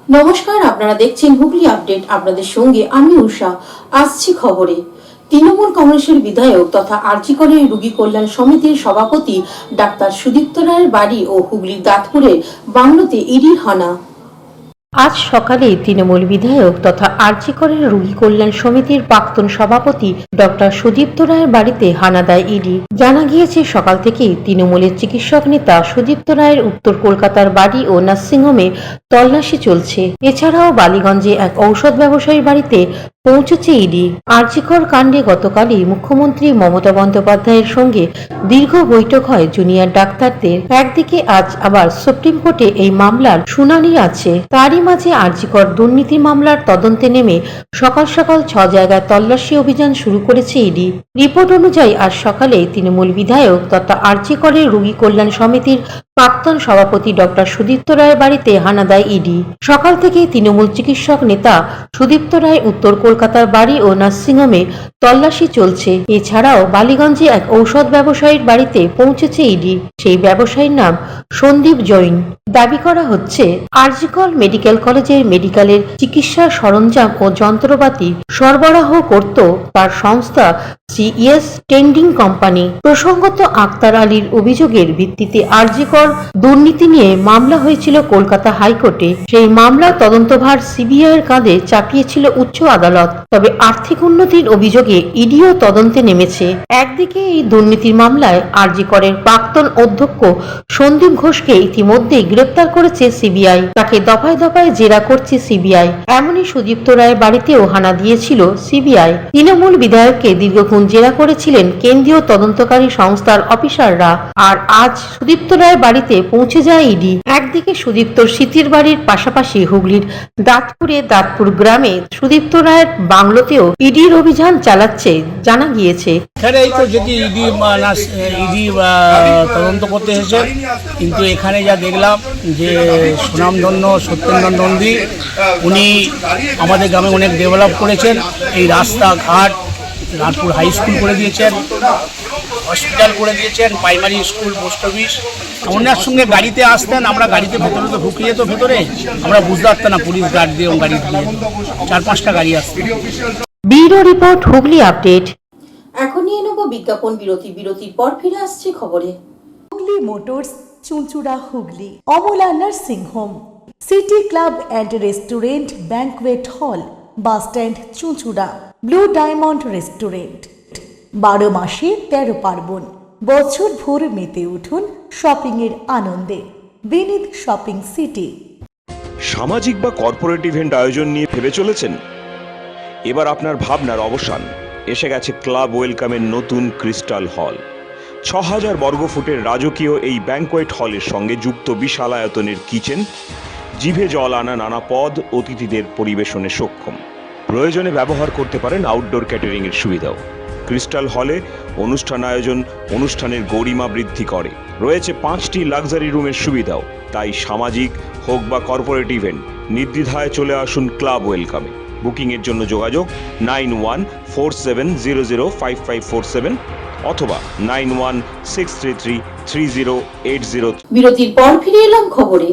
নমস্কার, আপনারা দেখছেন হুগলি আপডেট। আপনাদের সঙ্গে আমি উষা। আসছি খবরে। তৃণমূল কংগ্রেসের বিধায়ক তথা আরজিকরের রোগী কল্যাণ সমিতির সভাপতি ডাক্তার সুদীপ্ত রায়ের বাড়ি ও হুগলির দাঁতপুরের বাংলোতে ইডির হানা। আজ সকালে তৃণমূল বিধায়ক তথা আরজিকরের রোগী কল্যাণ সমিতির প্রাক্তন সভাপতি ডক্টর সুদীপ্ত রায়ের বাড়িতে হানা দেয় ইডি। জানা গিয়েছে, সকাল থেকেই তৃণমূলের চিকিৎসক নেতা সুদীপ্ত রায়ের উত্তর কলকাতার বাড়ি ও নার্সিংহোমে তল্লাশি চলছে। এছাড়াও বালিগঞ্জে এক ঔষধ ব্যবসায়ীর বাড়িতে পৌঁছেছে ইডি। আরজিকর কাণ্ডে গতকালই মুখ্যমন্ত্রী মমতা বন্দ্যোপাধ্যায়ের সঙ্গে দীর্ঘ বৈঠক হয় জুনিয়র ডাক্তারদের। একদিকে আজ আবার সুপ্রিম কোর্টে এই মামলার শুনানি আছে। তারই মাঝে আরজিকর দুর্নীতি মামলার তদন্তে নেমে সকাল সকাল 6 জায়গায় তল্লাশি অভিযান শুরু করেছে ইডি। রিপোর্ট অনুযায়ী আজ সকালে তৃণমূল বিধায়ক তথা আরজিকরের রোগী কল্যাণ সমিতির প্রাক্তন সভাপতি ডক্টর সুদীপ্ত রায়ের বাড়িতে হানা দেয় ইডি। সকাল থেকেই তৃণমূল চিকিৎসক নেতা সুদীপ্ত রায় উত্তর কলকাতার বাড়ি ও নার্সিংহোমে তল্লাশি চলছে। এছাড়াও বালিগঞ্জে এক ঔষধ ব্যবসায়ীর বাড়িতে পৌঁছেছে ইডি। সেই ব্যবসায়ীর নাম সন্দীপ জৈন। দাবি করা হচ্ছে, আরজিকর মেডিকেল কলেজের মেডিকেলের চিকিৎসার সরঞ্জাম ও যন্ত্রপাতি সরবরাহ করত তার সংস্থা সিএস টেন্ডিং কোম্পানি। প্রসঙ্গত, আক্তার আলীর অভিযোগের ভিত্তিতে আরজিকর দুর্নীতি নিয়ে মামলা হয়েছিল কলকাতা হাইকোর্টে। সেই মামলার তদন্তভার সিবিআই এর কাঁধে চাপিয়েছিল উচ্চ আদালত। তবে আর্থিক উন্নতির অভিযোগে ইডিও তদন্তে নেমেছে। একদিকে এই দুর্নীতির মামলায় আরজিকরের প্রাক্তন অধ্যক্ষ সন্দীপ ঘোষকে ইতিমধ্যেই গ্রেপ্তার করেছে সিবিআই। তাকে দফায় দফায় জেরা করছে সিবিআই। এমনই সুদীপ্ত রায়ের বাড়িতেও হানা দিয়েছিল সিবিআই। তৃণমূল বিধায়ককে দীর্ঘক্ষণ জেরা করেছিলেন কেন্দ্রীয় তদন্তকারী সংস্থার অফিসাররা। আর আজ সুদীপ্ত রায়ের বাড়িতে পৌঁছে যায় ইডি। একদিকে সুদীপ্তর স্মৃতির বাড়ির পাশাপাশি হুগলির দাঁতপুর গ্রামে সুদীপ্ত রায়ের বাংলোতেও ইডির অভিযান চালাচ্ছে জানা গিয়েছে। এই তো যদি ইডি তদন্ত করতে এসেছে, কিন্তু এখানে যা দেখলাম যে সুনামধন্য সত্যেন্দ্র নন্দী উনি আমাদের গ্রামে অনেক ডেভেলপ করেছেন। এই রাস্তাঘাট, লালপুর হাই স্কুল করে দিয়েছেন, হসপিটাল করে দিয়েছেন, প্রাইমারি স্কুল, পোস্ট অফিস। ওনার সঙ্গে গাড়িতে আসতেন, আমরা গাড়িতে ভেতরে তো ঢুকিয়ে তো ভেতরে আমরা বুঝতে পারতাম না, পুলিশ গার্ড দিয়ে গাড়ি দিয়ে 4-5টা গাড়ি আসছে। Bureau report, Hooghly update. এখন নিয়ে নেব বিজ্ঞাপন বিরতি। বিরতির পর ফিরে আসছে খবরে। Hooghly motors, Chuchura, Hooghly. Amala nursing home, city club and restaurant, banquet hall, bus stand, Chuchura. Blue diamond restaurant. 12 মাসে 13 পার্বণ, বছর ভোর মেতে উঠুন শপিং এর আনন্দে। বিনিদ শপিং সিটি। সামাজিক বা কর্পোরেট ইভেন্ট আয়োজন নিয়ে ভেবে চলেছেন? এবার আপনার ভাবনার অবসান। এসে গেছে ক্লাব ওয়েলকামের নতুন ক্রিস্টাল হল। 6000 বর্গফুটের রাজকীয় এই ব্যাংকোয়েট হলের সঙ্গে যুক্ত বিশাল আয়তনের কিচেন, জিভে জল আনা নানা পদ অতিথিদের পরিবেশনে সক্ষম। প্রয়োজনে ব্যবহার করতে পারেন আউটডোর ক্যাটারিং এর সুবিধাও। ক্রিস্টাল হলে অনুষ্ঠান আয়োজন অনুষ্ঠানের গরিমা বৃদ্ধি করে। রয়েছে 5টি লাক্সারি রুমের সুবিধাও। তাই সামাজিক হোক বা কর্পোরেট ইভেন্ট, নির্দ্বিধায় চলে আসুন ক্লাব ওয়েলকামে। বুকিং এর জন্য যোগাযোগ 9147005547 অথবা 9163333080। বিরতির পর ফিরে এলাম খবরে।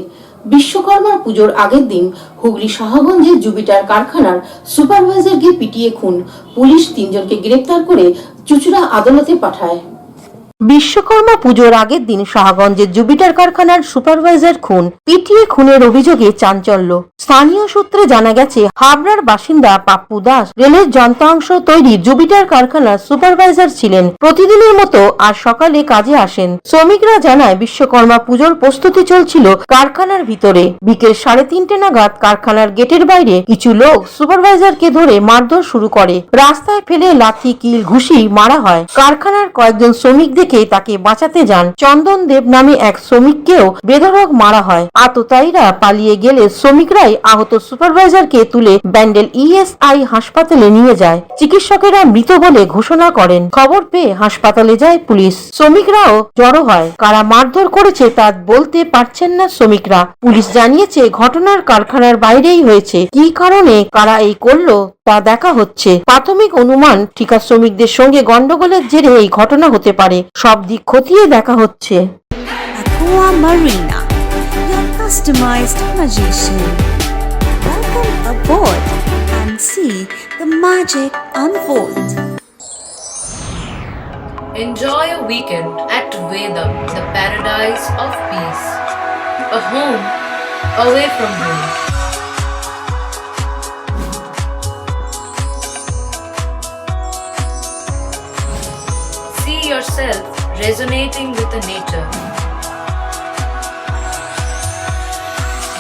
বিশ্বকর্মা পুজোর আগের দিন হুগলি শাহগঞ্জের জুপিটার কারখানার সুপারভাইজারকে পিটিয়ে খুন। পুলিশ 3 জনকে গ্রেপ্তার করে চুঁচুড়া আদালতে পাঠায়। বিশ্বকর্মা পুজোর আগের দিন শাহগঞ্জের জুপিটার কারখানার সুপারভাইজার খুন, পিটিয়ে খুনের অভিযোগে চাঞ্চল্য। স্থানীয় সূত্রে জানা গেছে, হাবড়ার বাসিন্দা পাপ্পু দাস রেলের যন্ত্রাংশ তৈরি জুপিটার কারখানার সুপারভাইজার ছিলেন। প্রতিদিনের মতো আজ সকালে কাজে আসেন। শ্রমিকরা জানায়, বিশ্বকর্মা পুজোর প্রস্তুতি চলছিল কারখানার ভিতরে। বিকেল 3:30 নাগাদ কারখানার গেটের বাইরে কিছু লোক সুপারভাইজারকে ধরে মারধর শুরু করে। রাস্তায় ফেলে লাথি, কিল, ঘুষি মারা হয়। কারখানার কয়েকজন শ্রমিক দেখে তাকে বাঁচাতে যান। চন্দন দেব নামে এক শ্রমিককেও বেধড়ক মারা হয়। আততায়ীরা পালিয়ে গেলে শ্রমিকরাই আহত সুপারভাইজারকে তুলে ব্যান্ডেল ইএসআই হাসপাতালে নিয়ে যায়। চিকিৎসকেরা মৃত বলে ঘোষণা করেন। খবর পেয়ে হাসপাতালে যায় পুলিশ। শ্রমিকরাও জড়ো হয়। কারা মারধর করেছে তা বলতে পারছেন না শ্রমিকরা। পুলিশ জানিয়েছে, ঘটনার কারখানার বাইরেই হয়েছে। কি কারণে কারা এই করলো তা দেখা হচ্ছে। প্রাথমিক অনুমান, ঠিকা শ্রমিকদের সঙ্গে গন্ডগোলের জেরে এই ঘটনা হতে পারে। সব দিক খতিয়ে দেখা হচ্ছে। Aqua Marina, your customized magician. board and see the magic unfold. Enjoy a weekend at Vedam, the paradise of peace. A home away from home. See yourself resonating with the nature.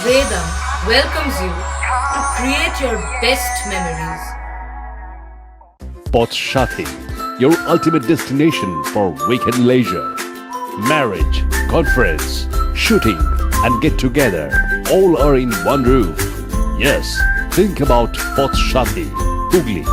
Vedam welcomes you to create your best memories. Potshati, your ultimate destination for weekend leisure. Marriage, conference, shooting, and get together all are in one roof. Yes, think about Potshati, Hooghly.